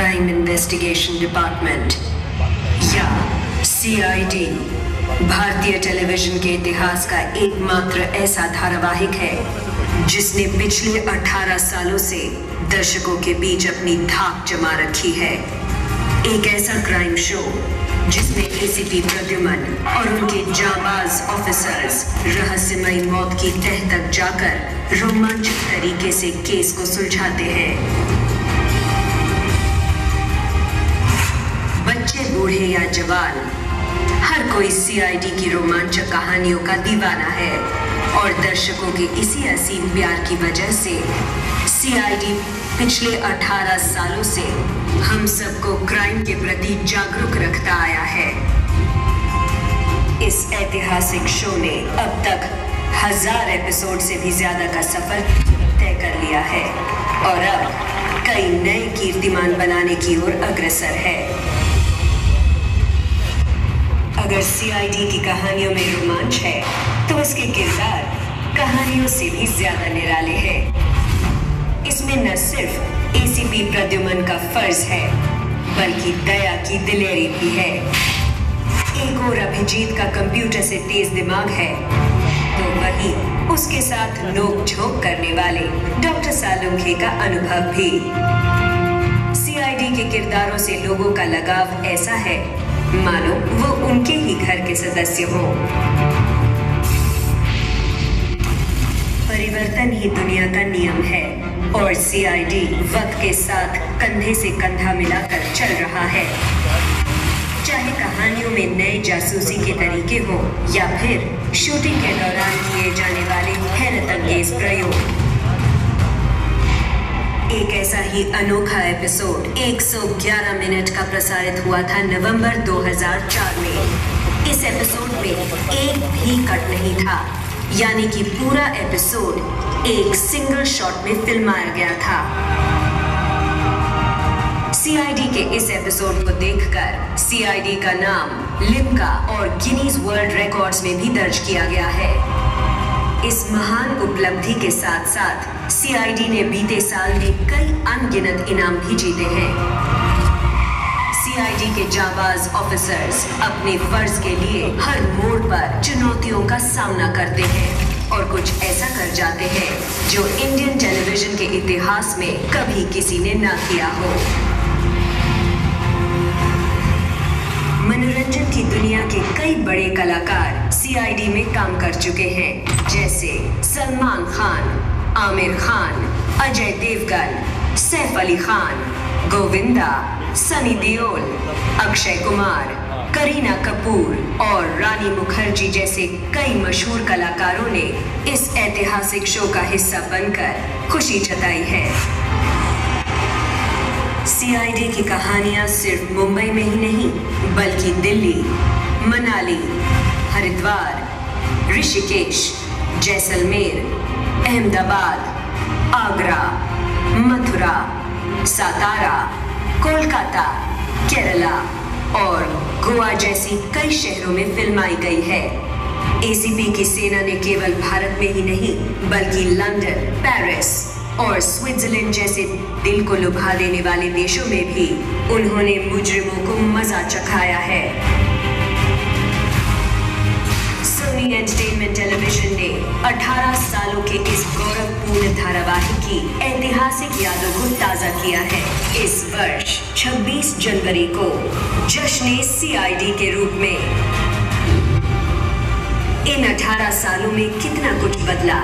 Crime investigation department या CID भारतीय television के इतिहास का एकमात्र ऐसा धारावाहिक है जिसने पिछले 18 सालों से दर्शकों के बीच अपनी धाक जमा रखी है। एक ऐसा क्राइम शो जिसमें ACP प्रद्युमन और उनके जांबाज ऑफिसर्स रहस्यमयी मौत की तह तक जाकर रोमांचक तरीके से केस को सुलझाते हैं। बच्चे, बूढ़े या जवान, हर कोई CID की रोमांचक कहानियों का दीवाना है और दर्शकों के इसी असीम प्यार की वजह से CID पिछले 18 सालों से हम सबको क्राइम के प्रति जागरूक रखता आया है। इस ऐतिहासिक शो ने अब तक 1000 एपिसोड से भी ज्यादा का सफर तय कर लिया है और अब कई नए कीर्तिमान बनाने की ओर अग्रसर है। अगर CID की कहानियों में रोमांच है तो इसके किरदार कहानियों से भी ज्यादा निराले हैं। इसमें न सिर्फ ACP प्रद्युमन का फर्ज है बल्कि दया की दिलेरी भी है। एक और अभिजीत का कंप्यूटर से तेज दिमाग है तो वहीं उसके साथ नोक झोंक करने वाले डॉक्टर सालुंखे का अनुभव भी। CID के किरदारों से लोगों का लगाव ऐसा है मानो वो उनके ही घर के सदस्य हों। परिवर्तन ही दुनिया का नियम है और CID वक्त के साथ कंधे से कंधा मिलाकर चल रहा है। चाहे कहानियों में नए जासूसी के तरीके हो या फिर शूटिंग के दौरान किए जाने वाले हैरतअंगेज प्रयोग। एक ऐसा ही अनोखा एपिसोड 111 मिनट का प्रसारित हुआ था नवंबर 2004 में। इस एपिसोड में एक भी कट नहीं था, यानी कि पूरा एपिसोड एक सिंगल शॉट में फिल्माया गया था। CID के इस एपिसोड को देखकर CID का नाम लिम्का और गिनीज वर्ल्ड रिकॉर्ड्स में भी दर्ज किया गया है। इस महान उपलब्धि के साथ साथ CID ने बीते साल में कई अनगिनत इनाम भी जीते हैं। CID के जाबाज ऑफिसर्स अपने फर्ज के लिए हर मोड़ पर चुनौतियों का सामना करते हैं और कुछ ऐसा कर जाते हैं जो इंडियन टेलीविजन के इतिहास में कभी किसी ने ना किया हो। मनोरंजन की दुनिया के कई बड़े कलाकार CID में काम कर चुके हैं, जैसे सलमान खान, आमिर खान, अजय देवगन, सैफ अली खान, गोविंदा, सनी देओल, अक्षय कुमार, करीना कपूर और रानी मुखर्जी जैसे कई मशहूर कलाकारों ने इस ऐतिहासिक शो का हिस्सा बनकर खुशी जताई है। CID की कहानियां सिर्फ मुंबई में ही नहीं बल्कि दिल्ली, मनाली, हरिद्वार, ऋषिकेश, जैसलमेर, अहमदाबाद, आगरा, मथुरा, सातारा, कोलकाता, केरला और गोवा जैसी कई शहरों में फिल्माई गई है। ACP की सेना ने केवल भारत में ही नहीं बल्कि लंदन, पेरिस और स्विट्जरलैंड जैसे दिल को लुभा देने वाले देशों में भी उन्होंने मुजरिमों को मजा चखाया है। सोनी एंटरटेनमेंट टेलीविजन ने 18 सालों के इस गौरवपूर्ण धारावाहिक की ऐतिहासिक यादों को ताजा किया है। इस वर्ष 26 जनवरी को जश्न CID के रूप में। इन 18 सालों में कितना कुछ बदला,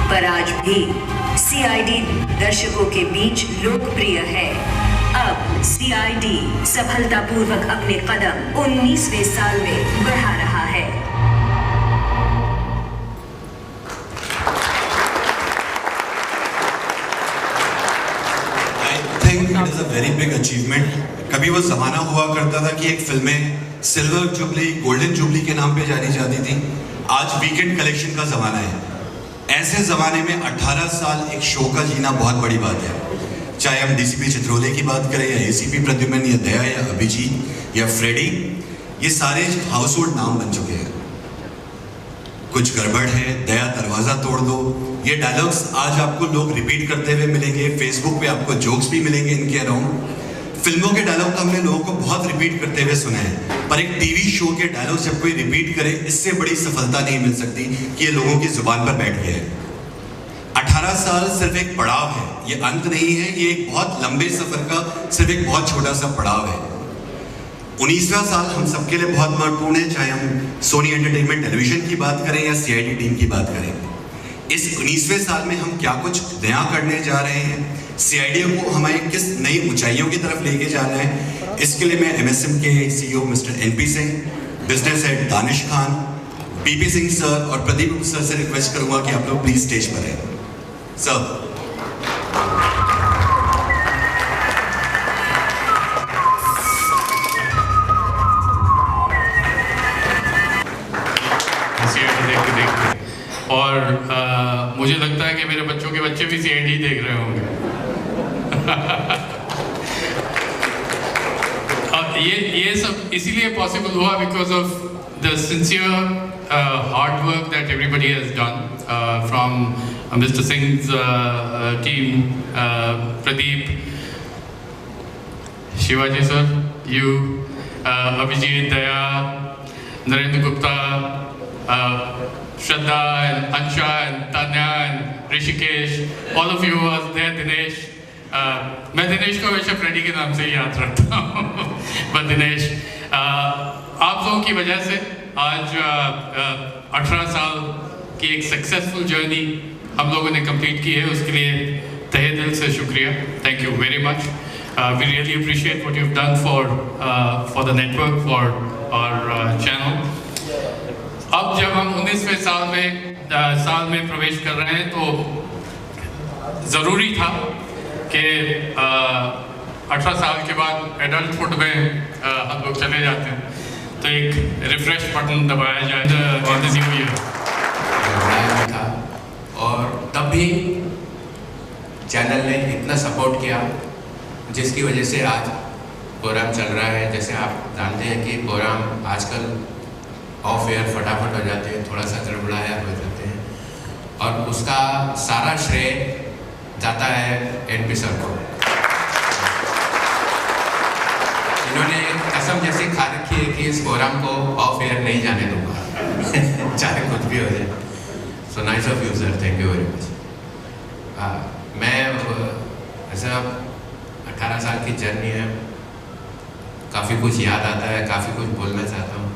पर आज भी CID दर्शकों के बीच लोकप्रिय है। अब CID सफलतापूर्वक अपने कदम 19वें साल में बढ़ा रहा है। I think it is a very big achievement. कभी वो जमाना हुआ करता था कि एक फिल्में सिल्वर जुबली, गोल्डन जुबली के नाम पे जानी जाती थी। आज वीकेंड कलेक्शन का जमाना है। ऐसे जमाने में 18 साल एक शो का जीना बहुत बड़ी बात है। चाहे हम DCP चित्रोले की बात करें या ACP प्रद्युमन या दया या अभिजीत या फ्रेडी, ये सारे हाउस होल्ड नाम बन चुके हैं। कुछ गड़बड़ है, दया दरवाजा तोड़ दो, ये डायलॉग्स आज आपको लोग रिपीट करते हुए मिलेंगे। फेसबुक पे आपको जोक्स भी मिलेंगे इनके अराउंड। फिल्मों के डायलॉग तो हमने लोगों को बहुत रिपीट करते हुए सुने हैं, पर एक टीवी शो के डायलॉग जब कोई रिपीट करे, इससे बड़ी सफलता नहीं मिल सकती कि ये लोगों की जुबान पर बैठ गया है। 18 साल सिर्फ एक पड़ाव है, ये अंत नहीं है, ये एक बहुत लंबे सफर का सिर्फ एक बहुत छोटा सा पड़ाव है। 19वां साल हम सबके लिए बहुत महत्वपूर्ण है, चाहे हम सोनी एंटरटेनमेंट टेलीविजन की बात करें या सीआईडी टीम की बात करें। इस 19वें साल में हम क्या कुछ नया करने जा रहे हैं, सीआईडी को हमारे किस नई ऊंचाइयों की तरफ लेके जा रहे हैं, इसके लिए मैं एमएसएम के CEO mister NP Singh, business head Danish Khan, PP Singh sir और प्रदीप सर से रिक्वेस्ट करूंगा कि आप लोग प्लीज स्टेज पर आए। सर और मुझे लगता है कि मेरे बच्चों के बच्चे भी सीआईडी देख रहे होंगे। ये सब इसीलिए पॉसिबल हुआ because of the sincere hard work that everybody has done from mister Singh's team, Pradeep, Shivaji sir, you, Abhijeet, Daya, Narendra Gupta, Shraddha and Ansha and Tanya and Rishikesh, all of you are there, Dinesh. मैं दिनेश को हमेशा फ्रेडी के नाम से ही याद रखता हूँ। बट दिनेश, आप लोगों की वजह से आज 18 साल की एक सक्सेसफुल जर्नी हम लोगों ने कंप्लीट की है, उसके लिए तहे दिल से शुक्रिया। Thank you very much. We really appreciate what you have done for the network, for our channel. अब जब हम 19वें साल में प्रवेश कर रहे हैं तो ज़रूरी था कि 18 साल के बाद एडल्टहुड में हम लोग चले जाते हैं, तो एक रिफ्रेश बटन दबाया जाए था। और तब भी चैनल ने इतना सपोर्ट किया जिसकी वजह से आज प्रोग्राम चल रहा है। जैसे आप जानते हैं कि प्रोग्राम आजकल ऑफ एयर फटाफट हो जाते हैं, थोड़ा सा गड़बड़ाया हो जाते हैं, और उसका सारा श्रेय जाता है एनपी सर को। इन्होंने कसम जैसी खा रखी है कि इस प्रोग्राम को ऑफ एयर नहीं जाने दूंगा चाहे कुछ भी हो जाए। So nice of you sir, thank you very much. मैं ऐसा 18 साल की जर्नी है, काफ़ी कुछ याद आता है, काफ़ी कुछ बोलना चाहता हूँ।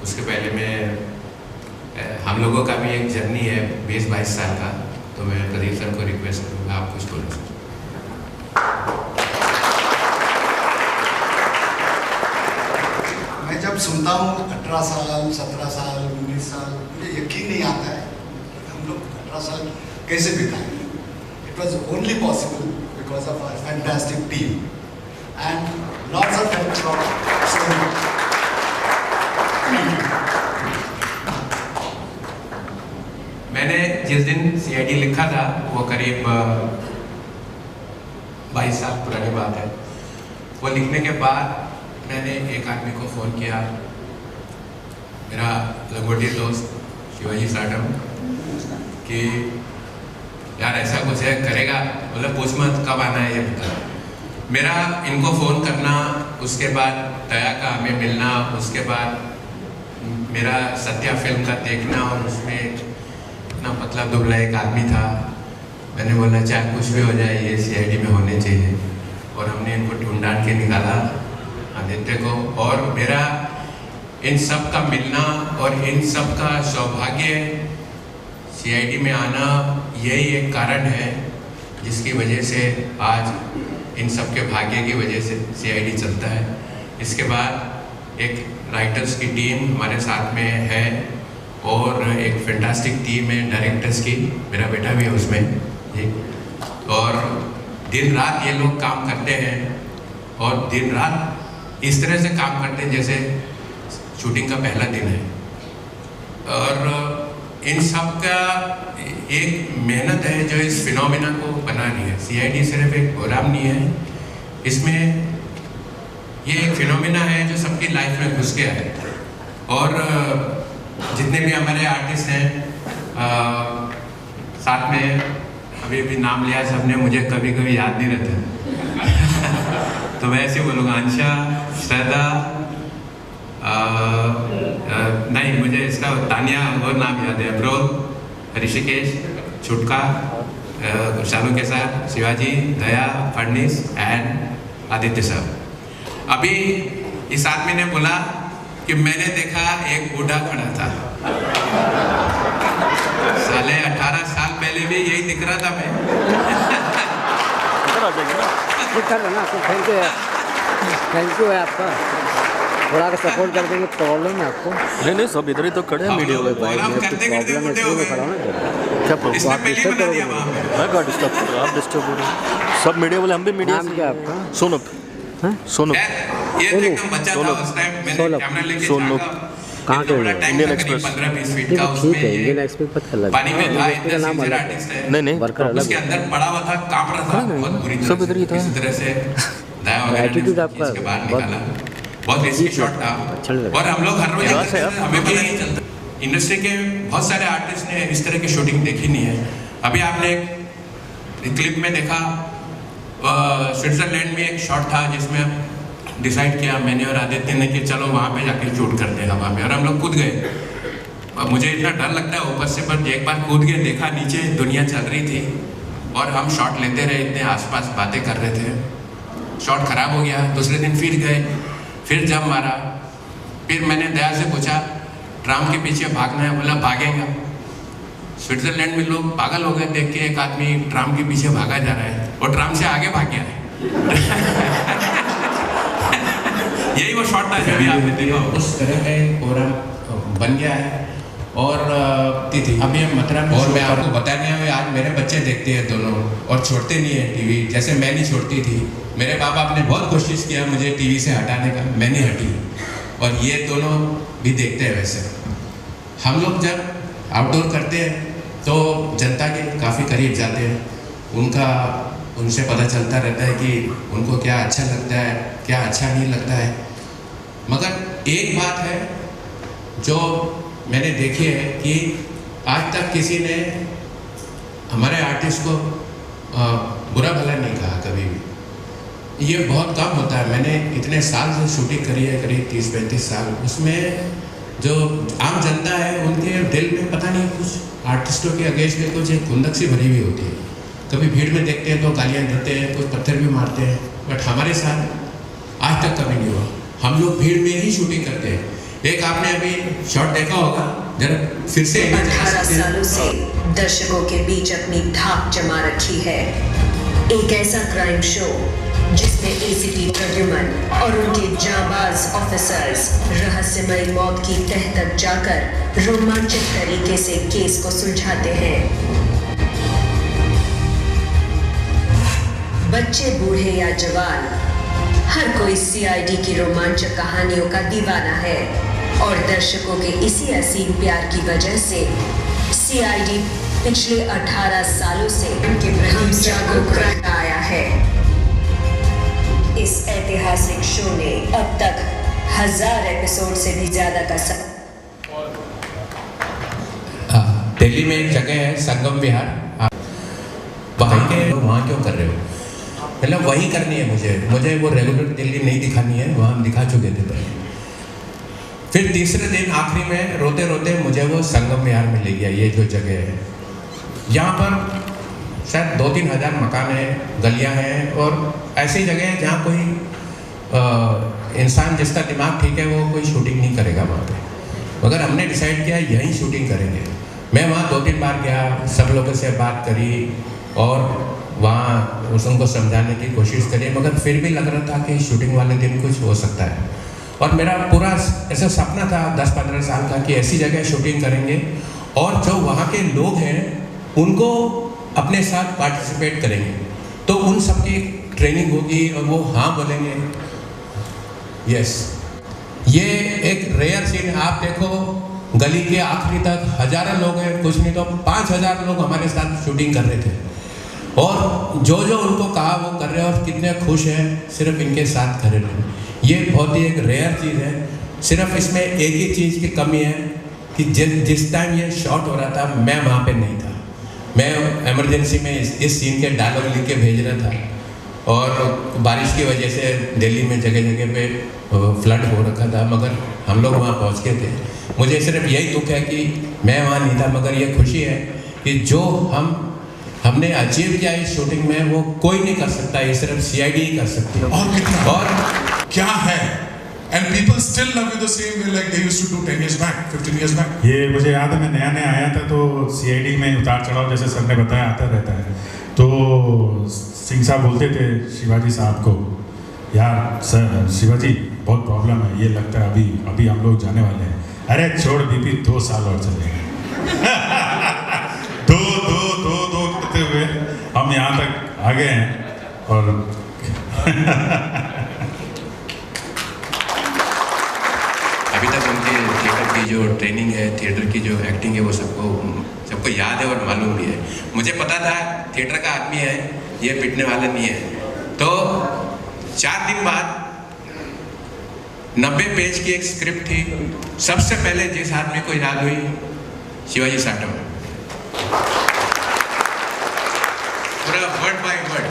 उसके पहले मैं हम लोगों का भी एक जर्नी है 20-22 साल का, तो मैं प्रदीप सर को रिक्वेस्ट करूँगा आप कुछ बोलो। मैं जब सुनता हूँ 18 साल, 17 साल, 19 साल, मुझे यकीन नहीं आता है हम लोग 18 साल कैसे बिताएंगे। It was only possible because of our fantastic team and lots of help from Sony. मैंने जिस दिन सीआईडी लिखा था वो करीब 22 साल पुरानी बात है। वो लिखने के बाद मैंने एक आदमी को फ़ोन किया, मेरा लंगोटी दोस्त शिवाजी साटम, कि यार ऐसा कुछ है करेगा? मतलब पूछ मत कब आना है ये बता। मेरा इनको फ़ोन करना, उसके बाद दया का हमें मिलना, उसके बाद मेरा सत्या फिल्म का देखना, और उसमें इतना पतला दुबला एक आदमी था। मैंने बोला चाहे कुछ भी हो जाए ये सीआईडी में होने चाहिए, और हमने इनको ढूंढ के निकाला आदित्य को। और मेरा इन सब का मिलना और इन सब का सौभाग्य सीआईडी में आना, यही एक कारण है जिसकी वजह से आज इन सब के भाग्य की वजह से सीआईडी चलता है। इसके बाद एक राइटर्स की टीम हमारे साथ में है, और एक फैंटास्टिक टीम है डायरेक्टर्स की, मेरा बेटा भी है उसमें जी। और दिन रात ये लोग काम करते हैं, और दिन रात इस तरह से काम करते हैं जैसे शूटिंग का पहला दिन है। और इन सब का एक मेहनत है जो इस फिनोमिना को बना रही है। सीआईडी सिर्फ एक प्रोग्राम नहीं है, इसमें ये एक फिनोमिना है जो सबकी लाइफ में घुस गया है। और जितने भी हमारे आर्टिस्ट हैं साथ में, अभी नाम लिया सबने, मुझे कभी कभी याद नहीं रहता तो मैं ऐसे बोलूँगा अंशा, श्रद्धा, नहीं मुझे इसका तानिया और नाम याद है, अब्रोल, ऋषिकेश, छुटका, शालू के साथ शिवाजी, दया, फडनीस एंड आदित्य सर। अभी इस आदमी ने बोला कि मैंने देखा एक बूढ़ा खड़ा था, साले 18 साल पहले भी यही दिख रहा था मैं। थैंक यू है आपका, थोड़ा सा सपोर्ट कर देंगे। प्रॉब्लम है आपको? नहीं सब इधर ही तो खड़े हैं मीडिया में भाई। प्रॉब्लम है इसलिए मैं खड़ा हूँ ना। क्या प्रॉब्लम? आप डिस्टर्ब करोगे? मैं कहाँ डिस्टर्ब कर रहा हूँ? आप डिस्टर्ब हो रहे हैं। सब मीडिया वाले, हम भी मीडिया। नाम क्या आपका? सोनप। सोनप। ये एकदम बच्चा था उस टाइम, मैंने कैमरा लेके सोनप। कहाँ के हो? Indian express. 15-20 फीट ठीक का, है, उसमें इंडियन एक्सप्रेस पता लगा। पानी में था, का नाम अलग आर्टिस्ट है। नहीं नहीं वर्कर अलग उसके अंदर पड़ा हुआ था, कांप रहा था बहुत बुरी तरह सब इधर ही से। था। इसी तरह से दया वगैरह ने एटीट्यूड उसको आपका खींच के बाहर बहुत निकाला। बहुत रिस्की शॉट था अच्छा नहीं लगा। और हम लोग हर रोज यहाँ से आप- हमें पता नहीं चलता। इंडस्ट्री के बहुत सारे आर्टिस्ट ने इस तरह की शूटिंग देखी नहीं है। अभी आपने एक क्लिप में देखा, स्विट्जरलैंड में एक शॉट था जिसमें डिसाइड किया मैंने और आदित्य ने कि चलो वहाँ पे जाके शूट करते हैं हवा में, और हम लोग कूद गए। अब मुझे इतना डर लगता है ऊपर से, पर एक बार कूद गए, देखा नीचे दुनिया चल रही थी और हम शॉट लेते रहे, इतने आसपास बातें कर रहे थे। शॉट खराब हो गया, दूसरे दिन फिर गए, फिर जब मारा, फिर मैंने दया से पूछा ट्राम के पीछे भागना है, बोला भागेगा। स्विट्जरलैंड में लोग पागल हो गए देख के, एक आदमी ट्राम के पीछे भागा जा रहा है और ट्राम से आगे भाग गया है। यही वो शॉट था जो भी आपने देखा, उस तरह का प्रोग्राम बन गया है। और अभी हम मथुरा में, और मैं आपको बताने आया, आज मेरे बच्चे देखते हैं दोनों और छोड़ते नहीं है टीवी, जैसे मैं नहीं छोड़ती थी। मेरे बाप बाप ने बहुत कोशिश किया मुझे टीवी से हटाने का, मैं नहीं हटी, और ये दोनों भी देखते हैं। वैसे हम लोग जब आउटडोर करते हैं तो जनता के काफ़ी करीब जाते हैं, उनसे पता चलता रहता है कि उनको क्या अच्छा लगता है, क्या अच्छा नहीं लगता है। मगर एक बात है जो मैंने देखी है कि आज तक किसी ने हमारे आर्टिस्ट को बुरा भला नहीं कहा कभी भी। ये बहुत कम होता है। मैंने इतने साल से शूटिंग करी है, करीब 30-35 साल। उसमें जो आम जनता है उनके दिल में पता नहीं कुछ आर्टिस्टों के अगेंस्ट में कुछ एक खुंदक सी भरी हुई होती है। कभी भीड़ में देखते हैं तो गालियाँ देते हैं, कुछ पत्थर भी मारते हैं, बट हमारे साथ आज तक कभी नहीं हुआ। हम लोग भीड़ में ही शूटिंग करते हैं। एक आपने अभी शॉट देखा होगा, जरा फिर से 18 सालों से दर्शकों के बीच अपनी धाक जमा रखी है। एक ऐसा क्राइम शो जिसमें एसीपी प्रद्युमन और उनके जांबाज ऑफिसर्स रहस्यमयी मौत की तह तक जाकर रोमांचक तरीके से केस को सुलझाते हैं। बच्चे, बूढ़े या जवान, हर कोई सीआईडी की रोमांचक कहानियों का दीवाना है, और दर्शकों के इसी असीम प्यार की वजह से सीआईडी पिछले 18 सालों से उनके प्रति जागरूक रहता आया है। इस ऐतिहासिक शो ने अब तक 1000 एपिसोड से भी ज्यादा का दिल्ली में एक जगह है संगम विहार, वहाँ क्यों कर रहे हो? मतलब वही करनी है मुझे वो रेगुलर दिल्ली नहीं दिखानी है, वहाँ हम दिखा चुके थे पहले। फिर तीसरे दिन आखिरी में रोते रोते मुझे वो संगम विहार में ले गया। ये जो जगह है, यहाँ पर शायद 2-3 हज़ार मकान हैं, गलियाँ हैं, और ऐसी जगह है जहाँ कोई इंसान जिसका दिमाग ठीक है वो कोई शूटिंग नहीं करेगा वहाँ पे। मगर हमने डिसाइड किया यहीं शूटिंग करेंगे। मैं वहाँ 2-3 बार गया, सब लोगों से बात करी और वहाँ उनको समझाने की कोशिश करी, मगर फिर भी लग रहा था कि शूटिंग वाले दिन कुछ हो सकता है। और मेरा पूरा ऐसा सपना था 10-15 साल का कि ऐसी जगह शूटिंग करेंगे और जो वहाँ के लोग हैं उनको अपने साथ पार्टिसिपेट करेंगे, तो उन सब की ट्रेनिंग होगी और वो हाँ बोलेंगे। यस, ये एक रेयर सीन है। आप देखो गली के आखिरी तक हजारों लोग हैं, कुछ नहीं तो 5000 लोग हमारे साथ शूटिंग कर रहे थे, और जो जो उनको कहा वो कर रहे हैं और कितने खुश हैं सिर्फ इनके साथ कर रहे हैं। ये बहुत ही एक रेयर चीज़ है। सिर्फ इसमें एक ही चीज़ की कमी है कि जिस टाइम ये शॉट हो रहा था मैं वहाँ पे नहीं था। मैं इमरजेंसी में इस सीन के डायलॉग लिख के भेज रहा था, और बारिश की वजह से दिल्ली में जगह जगह पे फ्लड हो रखा था, मगर हम लोग वहाँ पहुँच गए थे। मुझे सिर्फ यही दुख है कि मैं वहाँ नहीं था, मगर ये खुशी है कि जो हमने अचीव किया इस शूटिंग में वो कोई नहीं कर सकता, ये सिर्फ CID ही कर सकती है। और कितना और क्या है, and people still love you the same way like they used to do 10 years back, 15 years back. ये मुझे याद है, मैं नया नया आया था तो CID में उतार चढ़ाव जैसे सर ने बताया आता रहता है। तो सिंह साहब बोलते थे शिवाजी साहब को, यार सर शिवाजी बहुत प्रॉब्लम है, ये लगता है अभी हम लोग जाने वाले हैं। अरे छोड़ बीपी 2 साल और चलेंगे। दो करते हुए हम यहाँ तक आ गए हैं। और अभी तक उनके थिएटर की जो ट्रेनिंग है, थिएटर की जो एक्टिंग है, वो सबको याद है और मालूम भी है। मुझे पता था थिएटर का आदमी है, ये पिटने वाला नहीं है। तो 4 दिन बाद 90 पेज की एक स्क्रिप्ट थी। सबसे पहले जिस आदमी को याद हुई, शिवाजी साटम, पूरा वर्ड बाय वर्ड।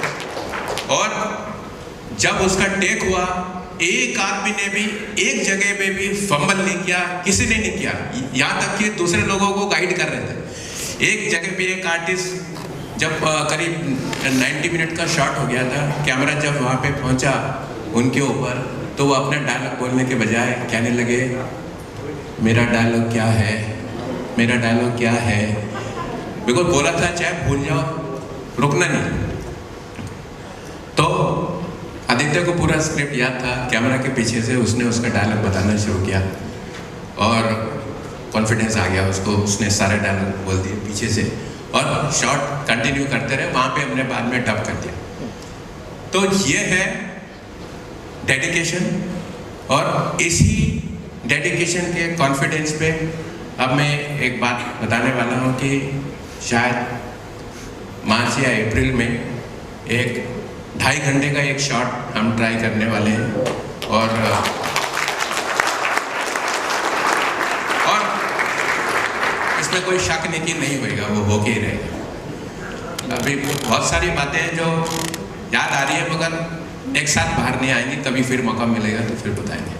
और जब उसका टेक हुआ, एक आदमी ने भी एक जगह पे भी फंबल नहीं किया, किसी ने नहीं किया, यहाँ तक कि दूसरे लोगों को गाइड कर रहे थे। एक जगह पे एक आर्टिस्ट, जब करीब 90 मिनट का शॉट हो गया था, कैमरा जब वहाँ पे पहुँचा उनके ऊपर, तो वो अपने डायलॉग बोलने के बजाय कहने लगे, मेरा डायलॉग क्या है, मेरा डायलॉग क्या है। बिल्कुल बोला था चाहे भूल जाओ, रुकना नहीं। तो आदित्य को पूरा स्क्रिप्ट याद था, कैमरा के पीछे से उसने उसका डायलॉग बताना शुरू किया और कॉन्फिडेंस आ गया उसको, उसने सारे डायलॉग बोल दिए पीछे से और शॉट कंटिन्यू करते रहे। वहाँ पे हमने बाद में डब कर दिया। तो ये है डेडिकेशन, और इसी डेडिकेशन के कॉन्फिडेंस पे अब मैं एक बात बताने वाला हूँ कि शायद मार्च या अप्रैल में एक 2.5 घंटे का एक शॉट हम ट्राई करने वाले हैं और इसमें कोई शक नहीं कि नहीं होएगा, वो होके ही रहेगा। अभी बहुत सारी बातें हैं जो याद आ रही है, मगर एक साथ बाहर नहीं आएंगी, कभी फिर मौका मिलेगा तो फिर बताएंगे।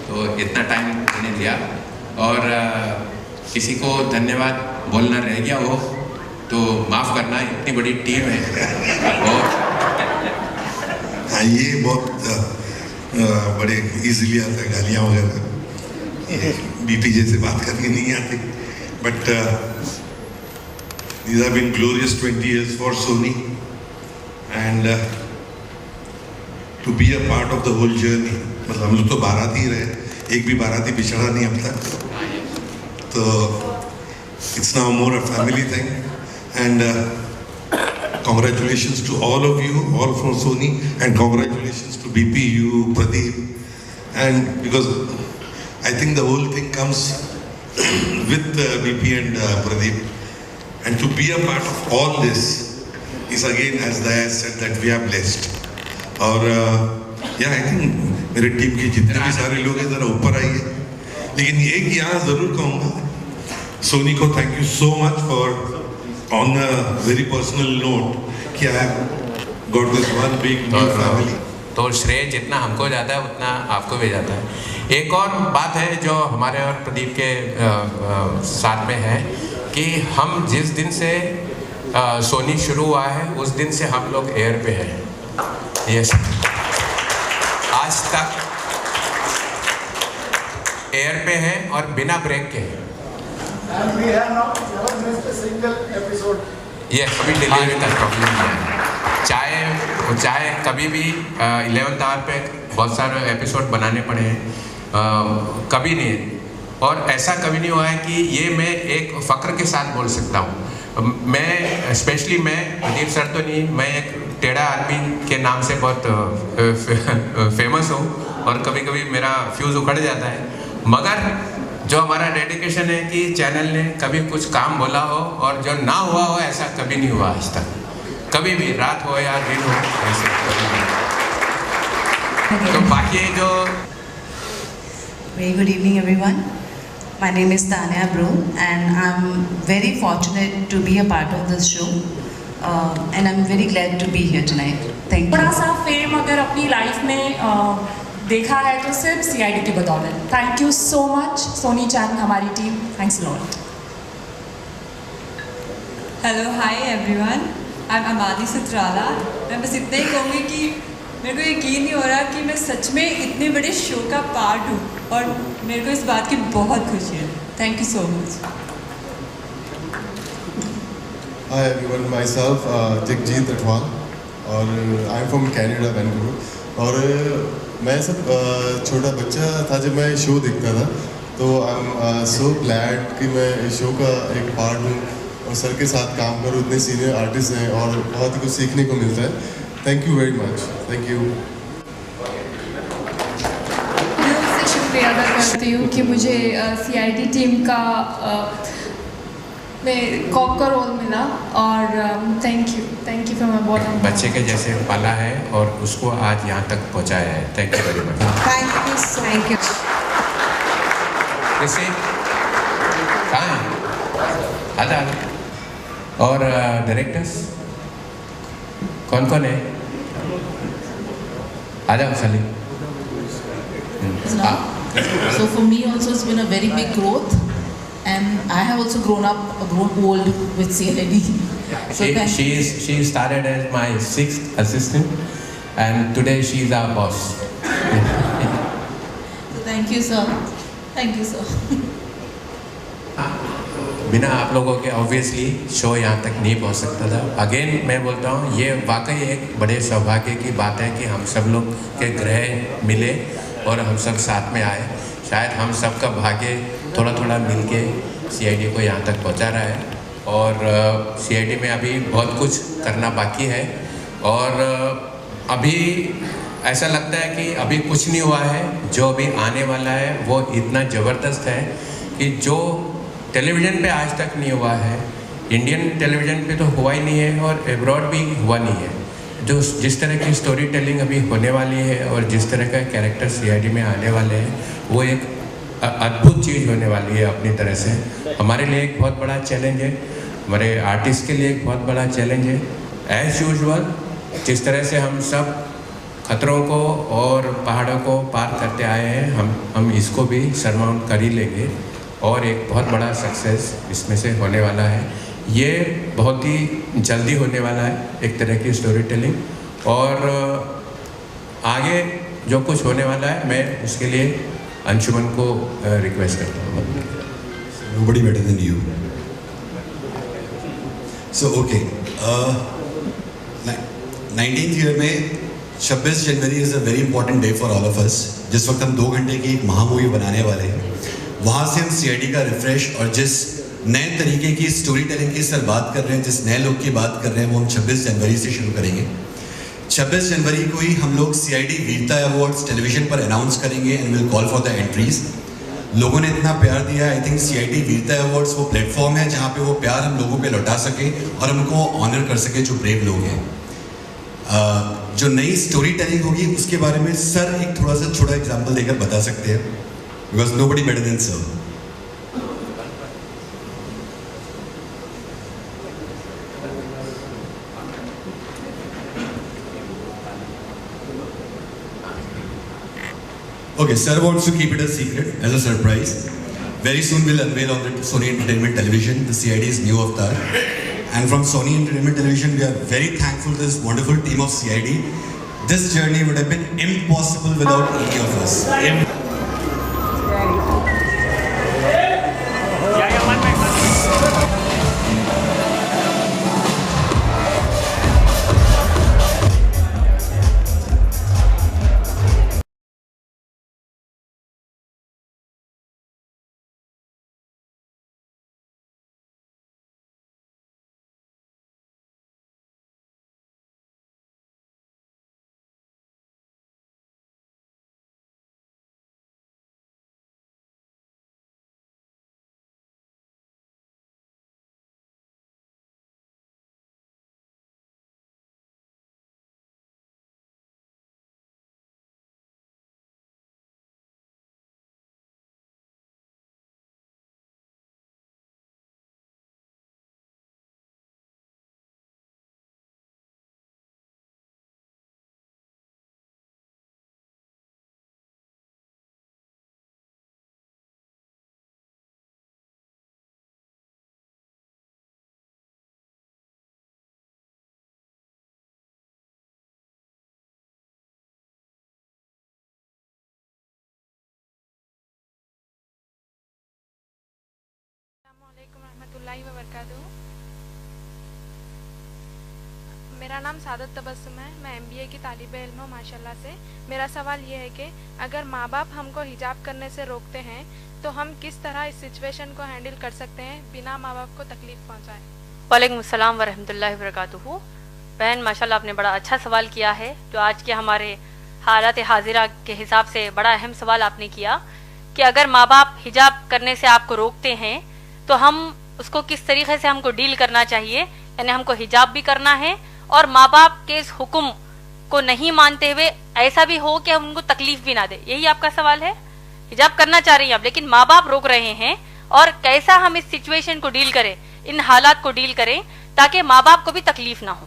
तो इतना टाइम मैंने लिया, और किसी को धन्यवाद बोलना रह गया हो तो माफ़ करना, इतनी बड़ी टीम है। और हाँ, ये बहुत बड़े इजीली आता है, गालियाँ वगैरह बीपी जैसे बात करनी नहीं आती, but these have been glorious 20 years for Sony, and to be a part of the whole journey. मतलब हम लोग तो बाराती रहे, एक भी बाराती बिछड़ा नहीं अब तक, तो it's now more a family thing, and congratulations to all of you, all from Sony, and congratulations to BP, you, Pradeep, and because I think the whole thing comes with BP and Pradeep, and to be a part of all this is again, as Daya said, that we are blessed. और yeah, I think मेरे team के जितने भी सारे लोग हैं जरा ऊपर आइए, लेकिन एक यहाँ जरूर कहूँगा, सोनी को thank you so much for on a very personal note कि I have got this one big new family. तो श्रेय जितना हमको जाता है उतना आपको भी जाता है। एक और बात है जो हमारे और प्रदीप के साथ में है कि हम जिस दिन से सोनी शुरू हुआ है उस दिन से हम लोग एयर पे हैं, यस, आज तक एयर पे हैं और बिना ब्रेक के हैं। And we have not missed a single episode. ये कभी डिलीवरी का प्रॉब्लम नहीं है, चाहे कभी भी 11th आवर पे बहुत सारे एपिसोड बनाने पड़े हैं, कभी नहीं। और ऐसा कभी नहीं हुआ है कि ये मैं एक फ़ख्र के साथ बोल सकता हूँ। मैं स्पेशली मैं प्रदीप सर तो नहीं, मैं एक टेढ़ा आदमी के नाम से बहुत फेमस हूँ और कभी कभी मेरा फ्यूज़ उखड़ जाता है, मगर जो हमारा डेडिकेशन है कि चैनल ने कभी कुछ काम बोला हो और जो ना हुआ हो ऐसा कभी नहीं हुआ आज तक, कभी भी, रात हो या दिन हो, ऐसे कभी नहीं। तो बाकी जो Very good evening everyone. My name is Tanya Bro and I'm very fortunate to be a part of this show. and I'm very glad to be here tonight. Thank you. थोड़ा सा फेम अगर अपनी life में देखा है तो सिर्फ CID की बदौलत. Thank you so much Sony चैन, हमारी team. Thanks lot. Hello hi everyone, I am Amani Sutrala. मैं बस इतना ही कहूँगी कि मेरे को यकीन नहीं हो रहा कि मैं सच में इतने बड़े शो का पार्ट हूँ और मेरे को इस बात की बहुत खुशी है. Thank you so much. Hi everyone, myself Jagjit Athwal और I'm from Canada, Vancouver. और मैं सब छोटा बच्चा था जब मैं शो देखता था, तो I'm so glad कि मैं इस शो का एक पार्ट हूँ और सर के साथ काम करूँ. इतने सीनियर आर्टिस्ट हैं और बहुत ही कुछ सीखने को मिलता है. Thank you very much. Thank you. दिल से शुक्रिया अदा करती हूँ कि मुझे CID टीम का में कॉप का रोल मिला और thank you from my bottom. बच्चे के जैसे पाला है और उसको आज यहाँ तक पहुँचाया है. Thank you very much. Thank you so Thank you. जैसे कहाँ है? आधा. और डायरेक्टर्स कौन कौन है? आजा खाली. So for me also it's been a very big growth, and I have also grown old with CID. So she started as my 6th assistant, and today she is our boss. So thank you sir. Thank you sir. बिना आप लोगों के obviously show यहाँ तक नहीं पहुँच सकता था. अगेन मैं बोलता हूँ ये वाकई एक बड़े सौभाग्य की बात है कि हम सब लोग के ग्रह मिले और हम सब साथ में आए. शायद हम सब का भाग्य थोड़ा थोड़ा मिलके CID को यहाँ तक पहुँचा रहा है. और CID में अभी बहुत कुछ करना बाकी है और अभी ऐसा लगता है कि अभी कुछ नहीं हुआ है. जो अभी आने वाला है वो इतना ज़बरदस्त है कि जो टेलीविज़न पे आज तक नहीं हुआ है, इंडियन टेलीविज़न पे तो हुआ ही नहीं है और एब्रॉड भी हुआ नहीं है. जो जिस तरह की स्टोरी टेलिंग अभी होने वाली है और जिस तरह का कैरेक्टर CID में आने वाले हैं, वो एक अद्भुत चीज़ होने वाली है अपनी तरह से. हमारे लिए एक बहुत बड़ा चैलेंज है, हमारे आर्टिस्ट के लिए एक बहुत बड़ा चैलेंज है. एज़ यूजुअल जिस तरह से हम सब खतरों को और पहाड़ों को पार करते आए हैं, हम इसको भी सरमाउंट कर ही लेंगे और एक बहुत बड़ा सक्सेस इसमें से होने वाला है. ये बहुत ही जल्दी होने वाला है एक तरह की स्टोरी टेलिंग. और आगे जो कुछ होने वाला है मैं उसके लिए अंशुमन को रिक्वेस्ट करता हूँ. Nobody better than you. So okay, 19th year में 26 जनवरी is a very important day for all of us. जिस वक्त हम 2 घंटे की एक महामूवी बनाने वाले हैं, वहाँ से हम CID का रिफ्रेश और जिस नए तरीके की स्टोरी टेलिंग की सर बात कर रहे हैं, जिस नए लोग की बात कर रहे हैं, वो हम 26 जनवरी से शुरू करेंगे. 26 जनवरी को ही हम लोग CID वीरता अवार्ड्स टेलीविजन पर अनाउंस करेंगे and will call for the entries. लोगों ने इतना प्यार दिया, आई थिंक CID वीरता अवार्ड्स वो प्लेटफॉर्म है जहाँ पे वो प्यार हम लोगों पे लौटा सके और उनको ऑनर कर सके जो ब्रेव लोग हैं. जो नई स्टोरी टेलिंग होगी उसके बारे में सर एक थोड़ा सा छोटा एग्जाम्पल देकर बता सकते हैं, because nobody better than sir. Okay, sir wants to keep it a secret as a surprise. Very soon we'll unveil on the Sony Entertainment Television the CID's new avatar. And from Sony Entertainment Television, we are very thankful to this wonderful team of CID. This journey would have been impossible without any of us. रहमतुल्लाहि व बरकातहू। मेरा नाम सादत तबस्सुम है, मैं MBA की तालिबे इल्म हूँ माशाल्लाह से। मेरा सवाल ये है कि अगर माँ बाप हमको हिजाब करने से रोकते हैं तो हम किस तरह इस सिचुएशन को हैंडल कर सकते हैं बिना माँ बाप को तकलीफ पहुँचाए। वालेकुम अस्सलाम व रहमतुल्लाहि व बरकातहू। बहन माशाल्लाह आपने बड़ा अच्छा सवाल किया है, जो आज के हमारे हालात हाजिरा के हिसाब से बड़ा अहम सवाल आपने किया कि अगर माँ बाप हिजाब करने से आपको रोकते हैं तो हम उसको किस तरीके से हमको डील करना चाहिए, यानी हमको हिजाब भी करना है और माँ बाप के इस हुक्म को नहीं मानते हुए ऐसा भी हो कि हम उनको तकलीफ भी ना दे। यही आपका सवाल है? हिजाब करना चाह रही हैं आप लेकिन माँ बाप रोक रहे हैं, और कैसा हम इस सिचुएशन को डील करें, इन हालात को डील करें ताकि माँ बाप को भी तकलीफ ना हो।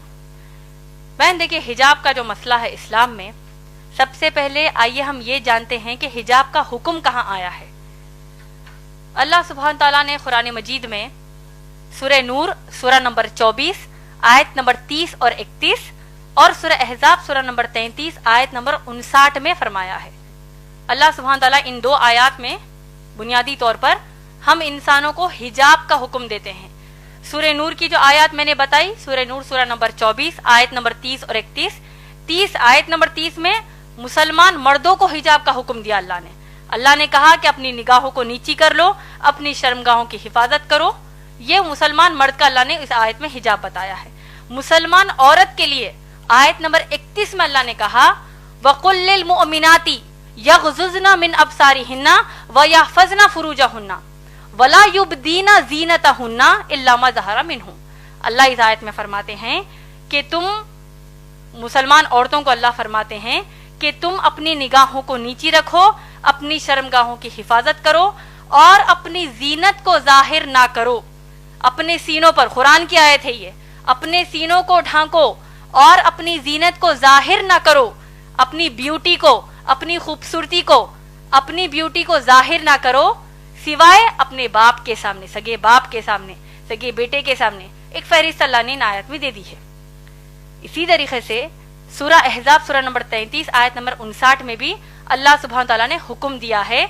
बहन देखिए, हिजाब का जो मसला है इस्लाम में, सबसे पहले आइए हम ये जानते हैं कि हिजाब का हुक्म कहाँ आया है। अल्लाह सुब्हान ताला ने कुरान मजीद में सूरह नूर सूरा नंबर 24 आयत नंबर 30 और 31 और सूरह अहज़ाब सूरा नंबर 33 आयत नंबर 59 में फरमाया है। अल्लाह सुब्हान ताला इन दो आयत में बुनियादी तौर पर हम इंसानों को हिजाब का हुक्म देते हैं। सूरह नूर की जो आयत मैंने बताई, सूरह नूर सूरा नंबर 24 आयत नंबर 30 और 31 आयत नंबर 30 में मुसलमान मर्दों को हिजाब का हुक्म दिया अल्लाह ने। अल्लाह ने कहा कि अपनी निगाहों को नीची कर लो, अपनी शर्मगाहों की हिफाजत करो। ये मुसलमान मर्द का अल्लाह ने इस आयत में हिजाब बताया है। मुसलमान औरत के लिए आयत नंबर 31 में अल्लाह ने कहा वकुल लिल मुअमिनाती यग़ज़ुज़ना मिन अबसारिहिन्ना व यहफ़ज़ना फुरूजहुन्ना वला युबदीना ज़ीनतहुन्ना इल्ला मा ज़हरा मिन्हु। अल्लाह इस आयत में फरमाते हैं कि तुम मुसलमान औरतों को अल्लाह फरमाते हैं कि तुम अपनी निगाहों को नीची रखो, अपनी शर्मगाहों की हिफाजत करो और अपनी जीनत को जाहिर ना करो। अपने सीनों पर, कुरान की आयत है ये, अपने सीनों को ढांको और अपनी जीनत को जाहिर ना करो। अपनी ब्यूटी को, अपनी खूबसूरती को, अपनी ब्यूटी को जाहिर ना करो सिवाय अपने बाप के सामने, सगे बाप के सामने, सगे बेटे के सामने। एक फहरिस्त अल्लाह ने आयत में दे दी है। इसी तरीके से सूरा अहज़ाब सूरा नंबर 33 आयत नंबर 59 में भी अल्लाह सुब्हान ताला ने हुक्म दिया है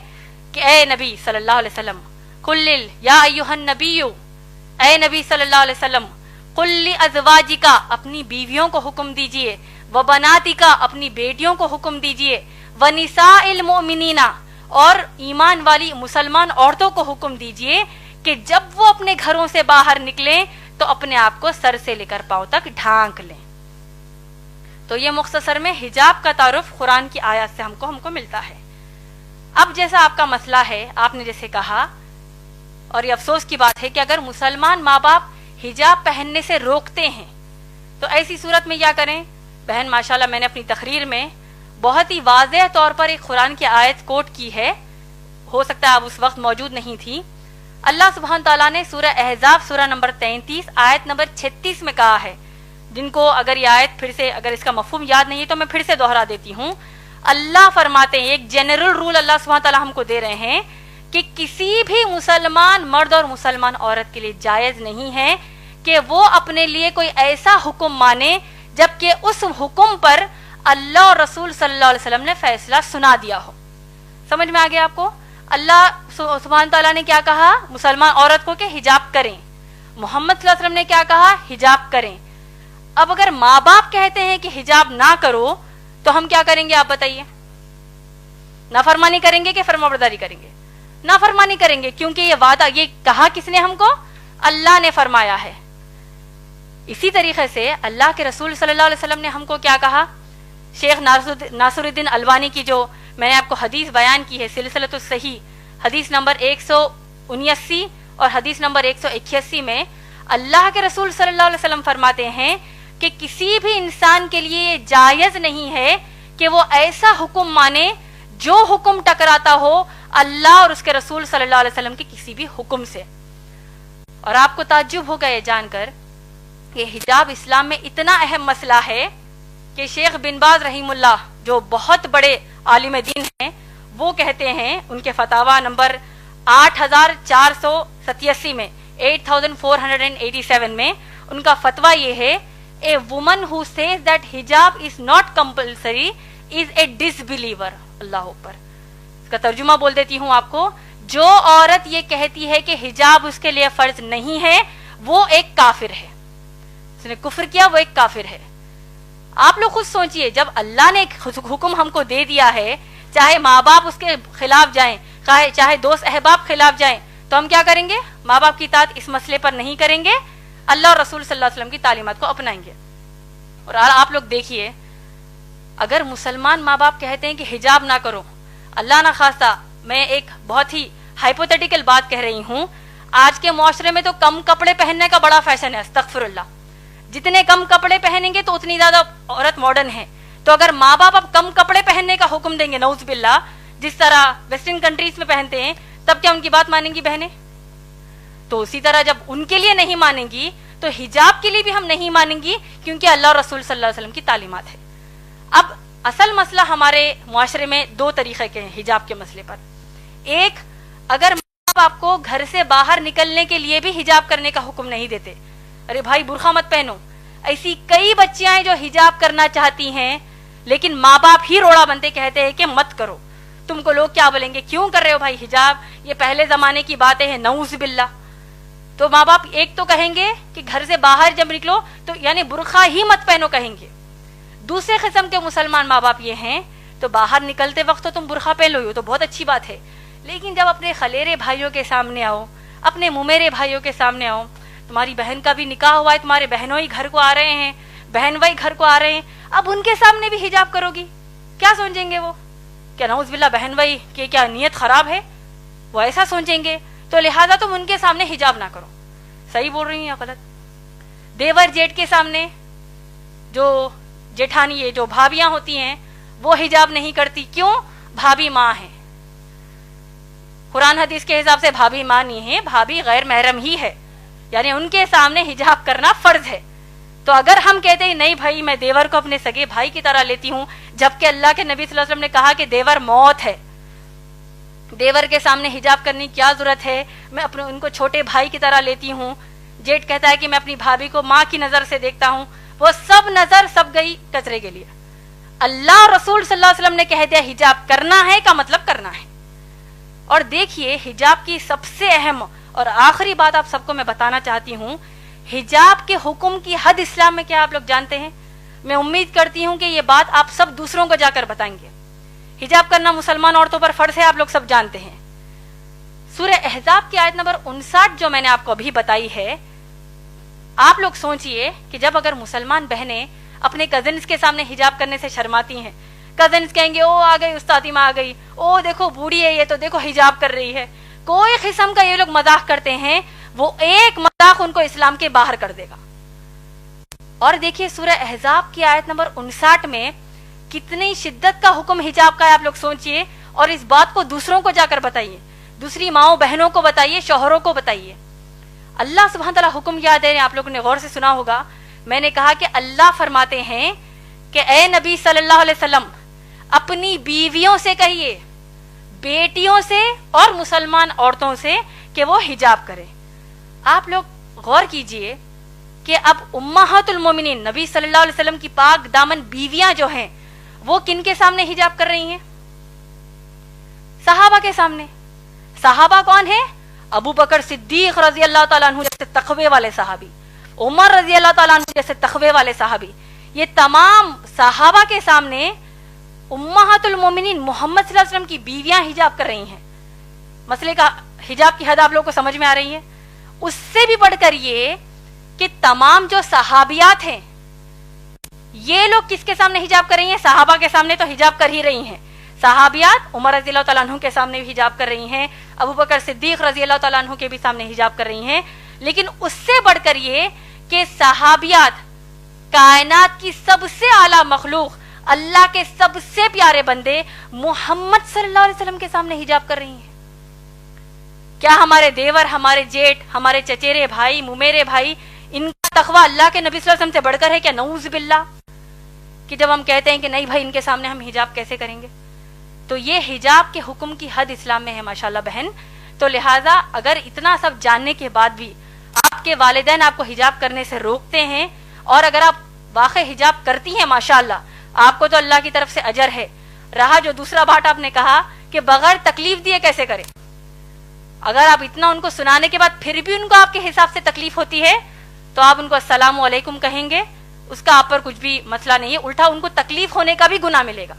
कि ए नबी सल्लल्लाहु अलैहि वसल्लम कुल्लिल या अय्युहन नबिय्यु, ए नबी सल्लल्लाहु अलैहि वसल्लम कुल्ली अज़वाजिका, अपनी बीवियों को हुक्म दीजिए, व बनातिका, अपनी बेटियों को हुक्म दीजिए, व निसाइल मुमिनीना, और ईमान वाली मुसलमान औरतों को हुक्म दीजिए कि जब वो अपने घरों से बाहर निकलें तो अपने आप को सर से लेकर पांव तक ढांक लें। तो ये मुख्तसर में हिजाब का तारुफ कुरान की आयत से हमको मिलता है। अब जैसा आपका मसला है, आपने जैसे कहा, और ये अफसोस की बात है कि अगर मुसलमान माँ बाप हिजाब पहनने से रोकते हैं तो ऐसी सूरत में क्या करें। बहन माशाल्लाह मैंने अपनी तकरीर में बहुत ही वाज़ेह तौर पर एक कुरान की आयत कोट की है, हो सकता है आप उस वक्त मौजूद नहीं थी। अल्लाह सुब्हान ताला ने सूरह अहज़ाब सूरा नंबर 33 आयत नंबर 36 में कहा है, जिनको अगर ये आयत फिर से, अगर इसका मफहूम याद नहीं है तो मैं फिर से दोहरा देती हूँ। अल्लाह फरमाते हैं, एक जनरल रूल अल्लाह सुब्हान ताला हमको दे रहे हैं कि किसी भी मुसलमान मर्द और मुसलमान औरत के लिए जायज़ नहीं है कि वो अपने लिए कोई ऐसा हुक्म माने जबकि उस हुक्म पर अल्लाह और रसूल सल्लल्लाहु अलैहि वसल्लम ने फैसला सुना दिया हो। समझ में आ गया आपको? अल्लाह सुब्हान ताला ने क्या कहा मुसलमान औरत को कि हिजाब करें, मोहम्मद सल्लल्लाहु अलैहि वसल्लम ने क्या कहा हिजाब करें। अब अगर माँ बाप कहते हैं कि हिजाब ना करो तो हम क्या करेंगे आप बताइए? नाफरमानी करेंगे कि फरमाबरदारी करेंगे? नाफरमानी करेंगे, क्योंकि ये वादा, ये कहा किसने हमको? अल्लाह ने फरमाया है। इसी तरीके से अल्लाह के रसूल सल्लल्लाहु अलैहि वसल्लम ने हमको क्या कहा? शेख नासरुद्दीन अलवानी की जो मैंने आपको हदीस बयान की है, सिलसिलतुस सही हदीस नंबर 179 और हदीस नंबर 181 में अल्लाह के रसूल सल्लल्लाहु अलैहि वसल्लम फरमाते हैं कि किसी भी इंसान के लिए जायज़ नहीं है कि वो ऐसा हुक्म माने जो हुक्म टकराता हो अल्लाह और उसके रसूल सल्लल्लाहु अलैहि वसल्लम के किसी भी हुक्म से। और आपको ताज्जुब होगा ये जानकर कि हिजाब इस्लाम में इतना अहम मसला है कि शेख बिन बाज रहीमुल्लाह जो बहुत बड़े आलिम दीन हैं, वो कहते हैं उनके फतावा नंबर 8487 में 8487 में उनका फतवा ये है, a woman who says that hijab is not compulsory is a disbeliever. Allah ऊपर, इसका तर्जुमा बोल देती हूँ आपको, जो औरत ये कहती है कि हिजाब उसके लिए फर्ज नहीं है, वो एक काफिर है, उसने कुफ्र किया, वो एक काफिर है। आप लोग खुद सोचिए, जब अल्लाह ने हुक्म हमको दे दिया है, चाहे माँ बाप उसके खिलाफ जाएं, चाहे दोस्त अहबाब खिलाफ जाएं, तो हम क्या करेंगे? माँ बाप की इताअत इस मसले पर नहीं करेंगे, अल्लाह और रसूल सल्लल्लाहु अलैहि वसल्लम की तालीमात को अपनाएंगे। और आप लोग देखिए, अगर मुसलमान माँ बाप कहते हैं कि हिजाब ना करो, अल्लाह ना खास्ता, मैं एक बहुत ही हाइपोथेटिकल बात कह रही हूँ, आज के मुआशरे में तो कम कपड़े पहनने का बड़ा फैशन है, अस्तगफिरुल्लाह। जितने कम कपड़े पहनेंगे तो उतनी ज्यादा औरत मॉडर्न है। तो अगर माँ बाप अब कम कपड़े पहनने का हुक्म देंगे, नऊज बिल्लाह, जिस तरह वेस्टर्न कंट्रीज में पहनते हैं, तब क्या उनकी बात मानेंगी बहनें? तो उसी तरह जब उनके लिए नहीं मानेंगी तो हिजाब के लिए भी हम नहीं मानेंगी, क्योंकि अल्लाह और रसूल सल्लल्लाहु अलैहि वसल्लम की तालीमात है। अब असल मसला हमारे मुआशरे में दो तरीके के हैं हिजाब के मसले पर। एक, अगर माँ बाप को घर से बाहर निकलने के लिए भी हिजाब करने का हुक्म नहीं देते, अरे भाई बुर्खा मत पहनो, ऐसी कई बच्चियां हैं जो हिजाब करना चाहती हैं, लेकिन माँ बाप ही रोड़ा बनते कहते हैं कि मत करो, तुमको लोग क्या बोलेंगे, क्यों कर रहे हो भाई हिजाब, ये पहले जमाने की बातें हैं, नऊज बिल्लाह। तो माँ बाप एक तो कहेंगे कि घर से बाहर जब निकलो तो यानी बुर्खा ही मत पहनो कहेंगे। दूसरे किस्म के मुसलमान माँ बाप ये हैं, तो बाहर निकलते वक्त तो तुम बुर्खा पहन लो, तो बहुत अच्छी बात है, लेकिन जब अपने खलेरे भाइयों के सामने आओ, अपने मुमेरे भाइयों के सामने आओ, तुम्हारी बहन का भी निकाह हुआ है, तुम्हारे बहनों ही घर को आ रहे हैं, बहन भाई घर को आ रहे हैं, अब उनके सामने भी हिजाब करोगी, क्या सोचेंगे वो? क्या नऊज बिल्लाह बहन भाई की क्या नीयत खराब है? वो ऐसा सोचेंगे। तो लिहाजा तुम उनके सामने हिजाब ना करो। सही बोल रही हैं या गलत? देवर जेठ के सामने जो जेठानी है, जो भाभियां होती हैं, वो हिजाब नहीं करती, क्यों? भाभी माँ है। कुरान हदीस के हिसाब से भाभी माँ नहीं है, भाभी गैर महरम ही है, यानी उनके सामने हिजाब करना फर्ज है। तो अगर हम कहते हैं नहीं भाई मैं देवर को अपने सगे भाई की तरह लेती हूं, जबकि अल्लाह के नबी सल्लल्लाहु अलैहि वसल्लम ने कहा कि देवर मौत है, देवर के सामने हिजाब करने की क्या जरूरत है, मैं अपने उनको छोटे भाई की तरह लेती हूँ। जेठ कहता है कि मैं अपनी भाभी को माँ की नजर से देखता हूँ, वो सब नजर सब गई कचरे के लिए। अल्लाह और रसूल सल्लल्लाहु अलैहि वसल्लम ने कह दिया हिजाब करना है का मतलब करना है। और देखिए हिजाब की सबसे अहम और आखिरी बात आप सबको मैं बताना चाहती हूँ, हिजाब के हुक्म की हद इस्लाम में क्या आप लोग जानते हैं? मैं उम्मीद करती हूँ कि ये बात आप सब दूसरों को जाकर बताएंगे। हिजाब करना मुसलमान औरतों पर फर्ज है, आप लोग सब जानते हैं। सूरह अहज़ाब की आयत नंबर 59 जो मैंने आपको अभी बताई है, आप लोग सोचिए कि जब अगर मुसलमान बहनें अपने कजिन्स के सामने हिजाब करने से शर्माती हैं, कजिन्स कहेंगे ओ आ गई उस्तादिमा आ गई, ओ देखो बूढ़ी है ये तो देखो हिजाब कर रही है, कोई किस्म का ये लोग मजाक करते हैं, वो एक मजाक उनको इस्लाम के बाहर कर देगा। और देखिए सूरह अहज़ाब की आयत नंबर 59 में कितनी शिद्दत का हुक्म हिजाब का है, आप लोग सोचिए। और इस बात को दूसरों को जाकर बताइए, दूसरी माओ बहनों को बताइए, शौहरों को बताइए। अल्लाह सुब्हान तआला हुक्म क्या दे रहे हैं, आप लोगों ने गौर से सुना होगा। मैंने कहा कि अल्लाह फरमाते हैं कि ए नबी सल्लल्लाहु अलैहि वसल्लम अपनी बीवियों से कहिए, बेटियों से और मुसलमान औरतों से कि वो हिजाब करें। आप लोग गौर कीजिए कि अब उम्महातुल मोमिनीन नबी सल्लल्लाहु अलैहि वसल्लम की पाक दामन बीवियां जो हैं वो किन के सामने हिजाब कर रही हैं? सहाबा के सामने। सहाबा कौन है? अबू बकर सिद्दीक रजी अल्लाह ताला अन्हु जैसे तकवे वाले सहाबी, उमर रजी अल्लाह ताला अन्हु जैसे तकवे वाले सहाबी, ये तमाम सहाबा के सामने उम्महातुल मोमिनीन मोहम्मद सल्लल्लाहु अलैहि वसल्लम की बीवियां हिजाब कर रही हैं। मसले का हिजाब की हद आप लोगों को समझ में आ रही है। उससे भी बढ़कर ये कि तमाम जो सहाबियात हैं ये लोग किसके सामने हिजाब कर रही हैं? सहाबा के सामने तो हिजाब कर ही रही हैं। सहाबियात उमर रज़ी अल्लाह तआला अन्हु के सामने भी हिजाब कर रही हैं, अबू बकर सिद्दीक रज़ी अल्लाह तआला अन्हु के भी सामने हिजाब कर रही हैं। लेकिन उससे बढ़कर ये कि सहाबियात कायनात की सबसे आला मखलूक, अल्लाह के सबसे प्यारे बंदे मोहम्मद सल्लल्लाहु अलैहि वसल्लम के सामने हिजाब कर रही हैं। क्या हमारे देवर, हमारे जेठ, हमारे चचेरे भाई, मुमेरे भाई, इनका तकवा अल्लाह के नबी सल्लल्लाहु अलैहि वसल्लम से बढ़कर है क्या? नऊज़ बिल्लाह। कि जब हम कहते हैं कि नहीं भाई इनके सामने हम हिजाब कैसे करेंगे, तो ये हिजाब के हुक्म की हद इस्लाम में है माशाल्लाह बहन। तो लिहाजा अगर इतना सब जानने के बाद भी आपके वालिदैन आपको हिजाब करने से रोकते हैं, और अगर आप वाकई हिजाब करती हैं माशाल्लाह, आपको तो अल्लाह की तरफ से अजर है। रहा जो दूसरा बात आपने कहा कि बगैर तकलीफ दिए कैसे करें, अगर आप इतना उनको सुनाने के बाद फिर भी उनको आपके हिसाब से तकलीफ होती है तो आप उनको अस्सलामु अलैकुम कहेंगे, उसका आप पर कुछ भी मसला नहीं है, उल्टा उनको तकलीफ होने का भी गुनाह मिलेगा।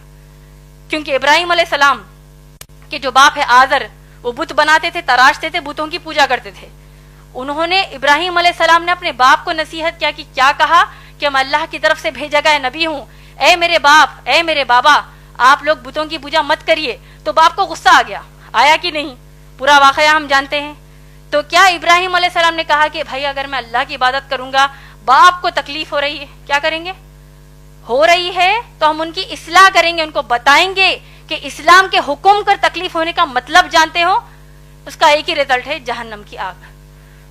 क्योंकि इब्राहिम अलैहिस्सलाम के जो बाप है आज़र, वो बुत बनाते थे, तराशते थे, बुतों की पूजा करते थे। उन्होंने इब्राहिम अलैहिस्सलाम ने अपने बाप को नसीहत किया कि क्या कहा कि मैं अल्लाह की तरफ से भेजा गया नबी हूं, ए मेरे बाप, ए मेरे बाबा, आप लोग बुतों की पूजा मत करिए। तो बाप को गुस्सा आ गया, आया कि नहीं, पूरा वाकया हम जानते हैं। तो क्या इब्राहिम अलैहिस्सलाम ने कहा कि भाई अगर मैं अल्लाह की इबादत करूंगा, बाप को तकलीफ हो रही है, क्या करेंगे, हो रही है तो हम उनकी इस्लाह करेंगे, उनको बताएंगे कि इस्लाम के हुक्म कर तकलीफ होने का मतलब जानते हो, उसका एक ही रिजल्ट है, जहन्नम की आग।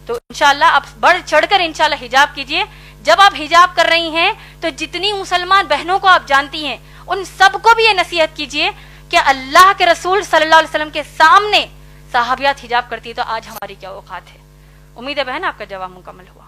तो इंशाल्लाह आप बढ़ चढ़कर इंशाल्लाह हिजाब कीजिए। जब आप हिजाब कर रही हैं तो जितनी मुसलमान बहनों को आप जानती हैं उन सबको भी ये नसीहत कीजिए कि अल्लाह के रसूल सल्लल्लाहु अलैहि वसल्लम के सामने सहाबियात हिजाब करती है तो आज हमारी क्या औकात है। उम्मीद है बहन आपका जवाब मुकम्मल हुआ।